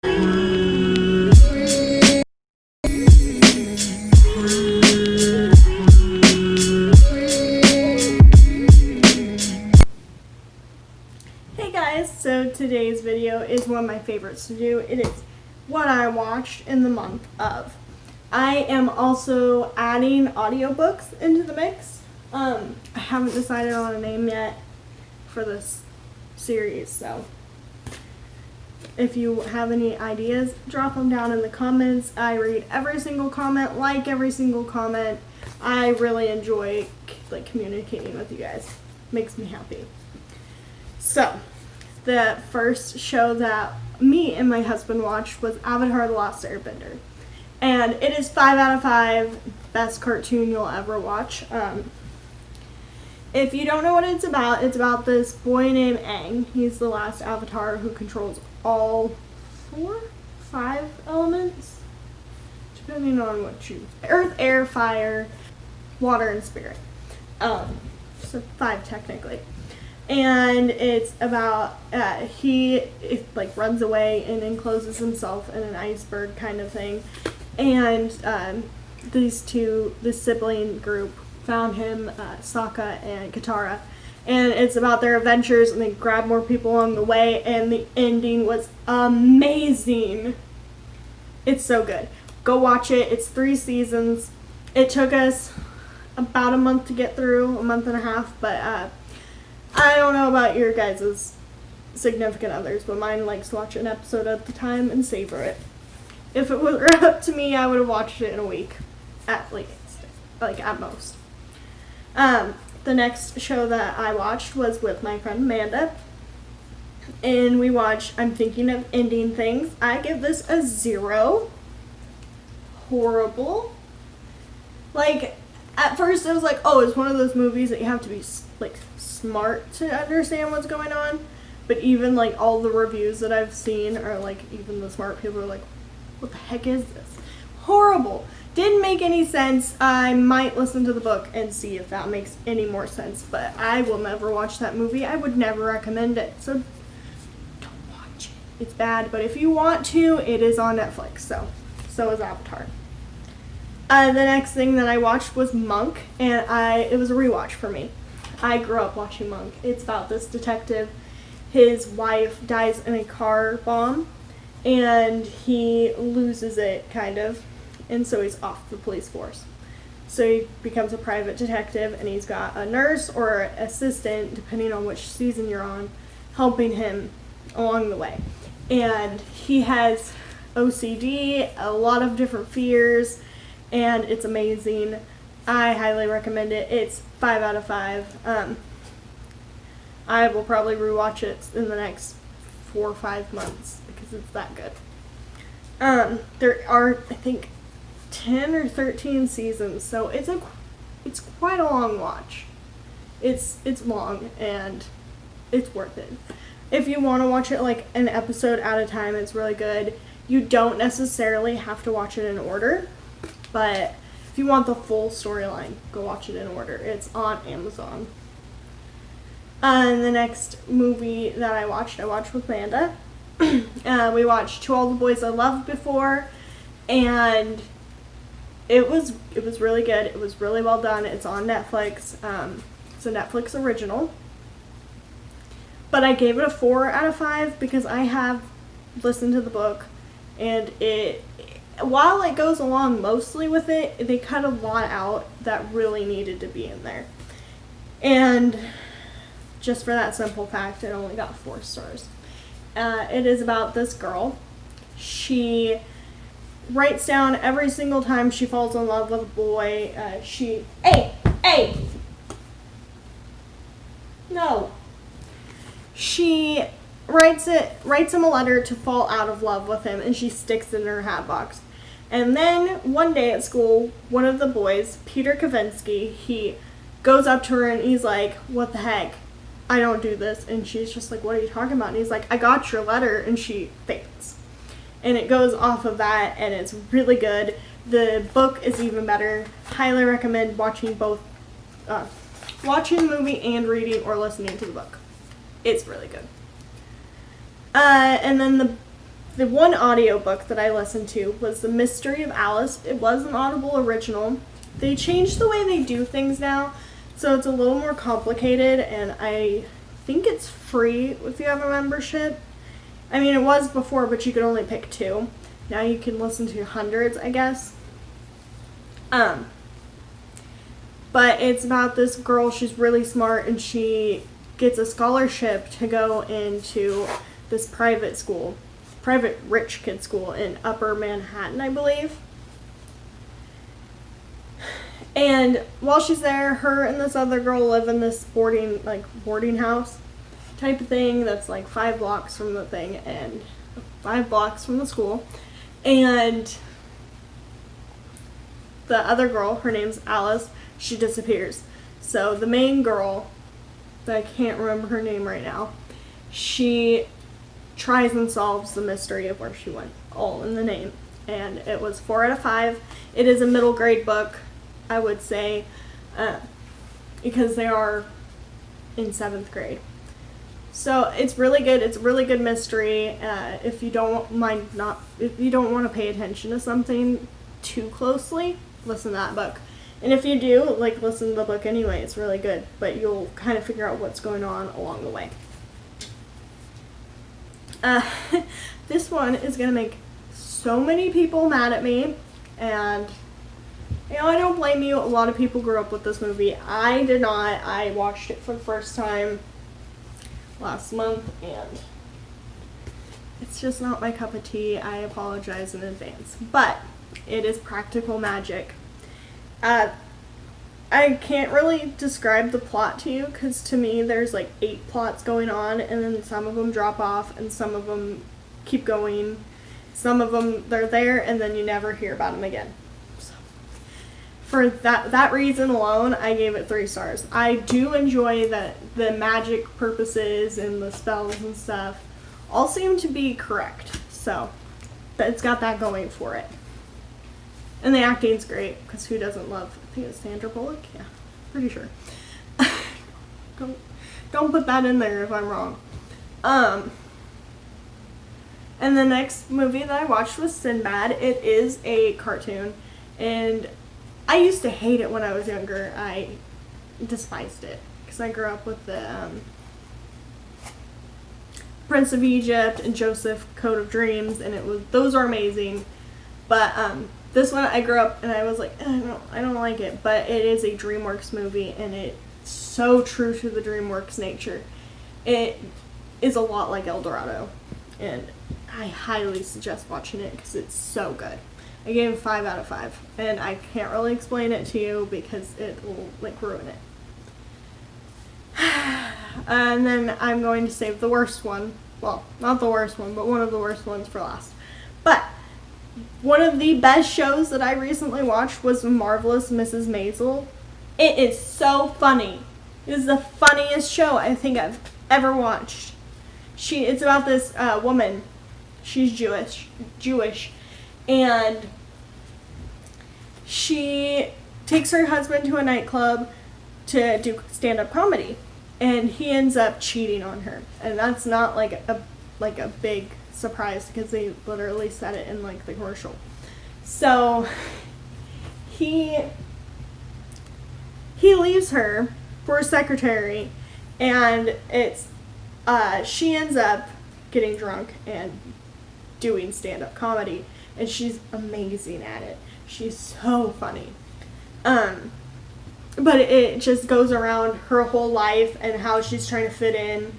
Hey guys, so today's video is one of my favorites to do. It is what I watched in the month of. I am also adding audiobooks into the mix. I haven't decided on a name yet for this series, so if you have any ideas, drop them down in the comments. I read every single comment, like every single comment. I really enjoy communicating with you guys. Makes me happy. So, the first show that me and my husband watched was Avatar: The Last Airbender. And it is 5 out of 5, best cartoon you'll ever watch. If you don't know what it's about this boy named Aang. He's the last Avatar who controls all 5 elements, depending on what you... Earth, air, fire, water, and spirit. So 5 technically. And it's about, he runs away and encloses himself in an iceberg kind of thing. And this sibling group found him, Sokka and Katara. And it's about their adventures, and they grab more people along the way, and the ending was amazing. It's so good. Go watch it. It's 3 seasons. It took us about a month to get through, a month and a half, but I don't know about your guys' significant others, but mine likes to watch an episode at a time and savor it. If it were up to me, I would have watched it in a week, at least, at most. The next show that I watched was with my friend Amanda, and we watched I'm Thinking of Ending Things. I give this a 0. Horrible. At first I was like, oh, it's one of those movies that you have to be, smart to understand what's going on, but even, all the reviews that I've seen are, even the smart people are like, what the heck is this? Horrible. Didn't make any sense. I might listen to the book and see if that makes any more sense, but I will never watch that movie. I would never recommend it, so don't watch it. It's bad, but if you want to, it is on Netflix, so is Avatar. The next thing that I watched was Monk, and it was a rewatch for me. I grew up watching Monk. It's about this detective. His wife dies in a car bomb, and he loses it, kind of. And so he's off the police force. So he becomes a private detective, and he's got a nurse or assistant, depending on which season you're on, helping him along the way. And he has OCD, a lot of different fears, and it's amazing. I highly recommend it. It's 5 out of 5. I will probably rewatch it in the next 4 or 5 months because it's that good. There are, I think, 10 or 13 seasons, so it's quite a long watch. It's long, and it's worth it. If you want to watch it an episode at a time, it's really good. You don't necessarily have to watch it in order, but if you want the full storyline, go watch it in order. It's on Amazon. And the next movie that I watched with Amanda. We watched To All the Boys I Loved Before, and it was really good. It was really well done. It's on Netflix. It's a Netflix original. But I gave it a 4 out of 5 because I have listened to the book, and while it goes along mostly with it, they cut a lot out that really needed to be in there. And just for that simple fact, it only got 4 stars. It is about this girl. She writes down every single time she falls in love with a boy. No. She writes him a letter to fall out of love with him, and she sticks it in her hat box. And then one day at school, one of the boys, Peter Kavinsky, he goes up to her and he's like, what the heck? I don't do this. And she's just like, what are you talking about? And he's like, I got your letter. And she faints. And it goes off of that, and it's really good. The book is even better. Highly recommend watching both, watching the movie and reading or listening to the book. It's really good. And then the The one audiobook that I listened to was The Mystery of Alice. It was an Audible original. They changed the way they do things now, so it's a little more complicated, and I think it's free if you have a membership. I mean, it was before, but you could only pick 2. Now you can listen to hundreds, I guess. But it's about this girl. She's really smart, and she gets a scholarship to go into this private school, private rich kid school in Upper Manhattan, I believe. And while she's there, her and this other girl live in this boarding house type of thing that's like 5 blocks from the thing and 5 blocks from the school. And the other girl, her name's Alice, she disappears. So the main girl, that I can't remember her name right now, she tries and solves the mystery of where she went, all in the name. And it was 4 out of 5. It is a middle grade book, I would say, because they are in 7th grade. So it's really good. It's a really good mystery. If you don't if you don't want to pay attention to something too closely, listen to that book. And if you do, listen to the book anyway. It's really good, but you'll kind of figure out what's going on along the way. This one is going to make so many people mad at me, and I don't blame you. A lot of people grew up with this movie. I did not. I watched it for the first time last month, and it's just not my cup of tea. I apologize in advance, but it is practical magic. I can't really describe the plot to you, because to me there's 8 plots going on, and then some of them drop off and some of them keep going. Some of them, they're there and then you never hear about them again. So, for that reason alone, I gave it 3 stars. I do enjoy that the magic purposes and the spells and stuff all seem to be correct, so it's got that going for it. And the acting's great, because who doesn't love, I think it's Sandra Bullock? Yeah, pretty sure. Don't put that in there if I'm wrong. And the next movie that I watched was Sinbad. It is a cartoon, and I used to hate it when I was younger. I despised it, because I grew up with the Prince of Egypt and Joseph, Code of Dreams, and those are amazing. But this one, I grew up and I was like, I don't like it. But it is a DreamWorks movie, and it's so true to the DreamWorks nature. It is a lot like El Dorado, and I highly suggest watching it because it's so good. I gave it 5 out of 5, and I can't really explain it to you because it will ruin it. And then I'm going to save the worst one. Well, not the worst one, but one of the worst ones for last. But one of the best shows that I recently watched was Marvelous Mrs. Maisel. It is so funny. It is the funniest show I think I've ever watched. It's about this woman. She's Jewish, and she takes her husband to a nightclub to do stand-up comedy, and he ends up cheating on her, and that's not like a big surprise because they literally said it in the commercial. So he leaves her for a secretary, and she ends up getting drunk and doing stand-up comedy, and she's amazing at it. She's so funny. But it just goes around her whole life and how she's trying to fit in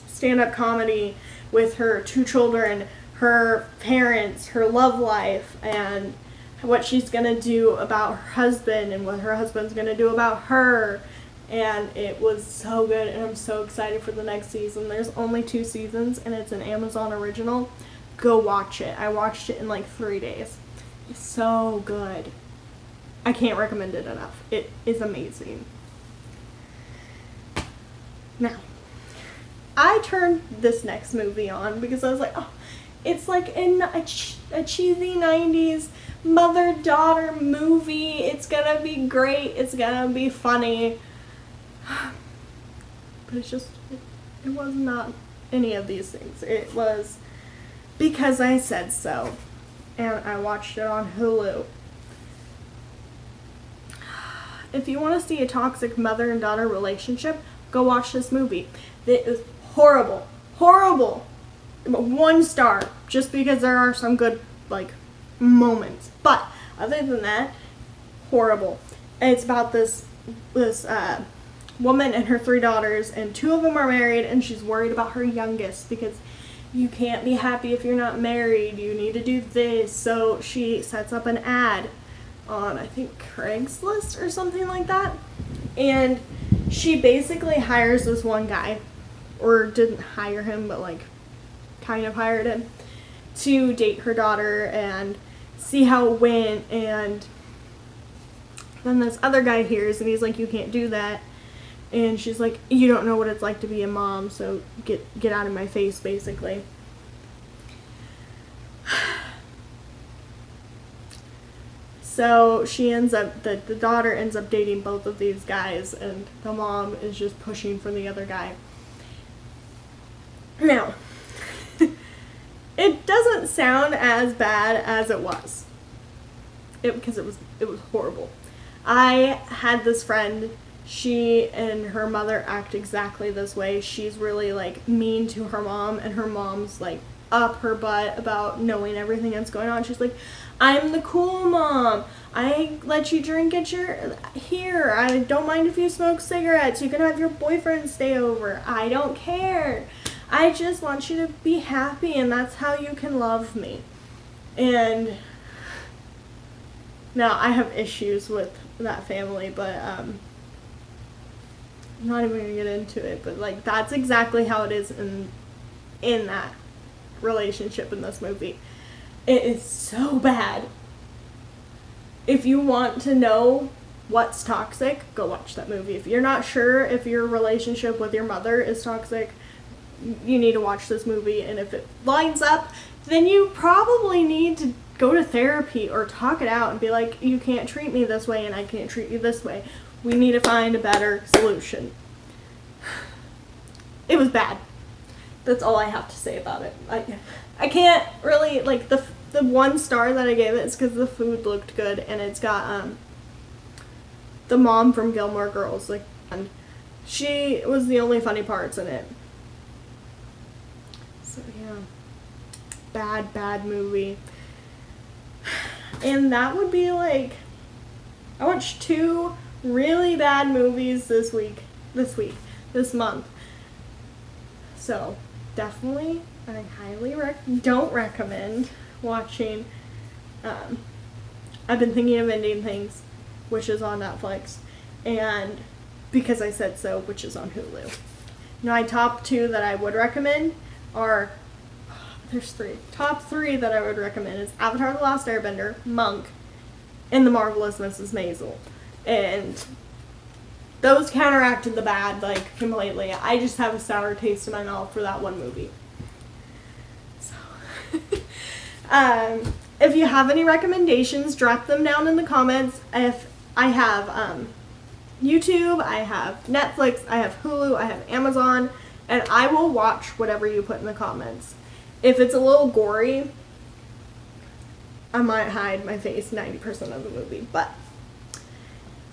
stand-up comedy with her 2 children, her parents, her love life, and what she's going to do about her husband and what her husband's going to do about her. And it was so good, and I'm so excited for the next season. There's only 2 seasons, and it's an Amazon original. Go watch it. I watched it in 3 days. It's so good. I can't recommend it enough. It is amazing. Now, I turned this next movie on because I was like, oh, it's in a cheesy 90s mother-daughter movie. It's gonna be great. It's gonna be funny. But it was not. any of these things. It was because I said so, and I watched it on Hulu. If you want to see a toxic mother and daughter relationship, go watch this movie. It is horrible. Horrible. 1 star, just because there are some good, like, moments. But other than that, horrible. And it's about this woman and her 3 daughters, and 2 of them are married, and she's worried about her youngest because you can't be happy if you're not married. You need to do this. So she sets up an ad on, I think, Craigslist or something like that. And she basically hires this one guy, or didn't hire him, but like kind of hired him to date her daughter and see how it went. And then this other guy hears, and he's like, you can't do that. And she's like, you don't know what it's like to be a mom, so get out of my face, basically. So she ends up, the daughter ends up dating both of these guys, and the mom is just pushing for the other guy. Now, it doesn't sound as bad as it was. Because it was horrible. I had this friend, she and her mother act exactly this way. She's really, like, mean to her mom, and her mom's, like, up her butt about knowing everything that's going on. She's like, I'm the cool mom. I let you drink at here. I don't mind if you smoke cigarettes. You can have your boyfriend stay over. I don't care. I just want you to be happy, and that's how you can love me. And now I have issues with that family, but I'm not even gonna get into it. But like, that's exactly how it is in that relationship in this movie. It is so bad. If you want to know what's toxic, go watch that movie. If you're not sure if your relationship with your mother is toxic, you need to watch this movie. And if it lines up, then you probably need to go to therapy or talk it out and be like, you can't treat me this way and I can't treat you this way. We need to find a better solution. It was bad. That's all I have to say about it. I can't really, like, the 1 star that I gave it is because the food looked good, and it's got the mom from Gilmore Girls, like, and she was the only funny parts in it. So yeah, bad movie. And that would be like, I watched 2 really bad movies this month. So definitely, I highly don't recommend watching. I've been thinking of ending things, which is on Netflix, and Because I Said So, which is on Hulu. My top 2 that I would recommend are, there's 3. Top 3 that I would recommend is Avatar: The Last Airbender, Monk, and The Marvelous Mrs. Maisel. And those counteracted the bad, like, completely. I just have a sour taste in my mouth for that one movie. So, if you have any recommendations, drop them down in the comments. If I have YouTube, I have Netflix, I have Hulu, I have Amazon, and I will watch whatever you put in the comments. If it's a little gory, I might hide my face 90% of the movie, but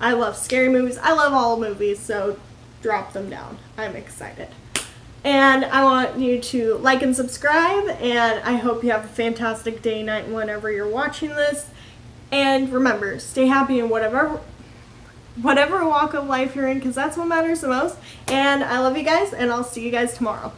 I love scary movies. I love all movies, so drop them down. I'm excited. And I want you to like and subscribe, and I hope you have a fantastic day, night, whenever you're watching this. And remember, stay happy in whatever walk of life you're in, because that's what matters the most. And I love you guys, and I'll see you guys tomorrow.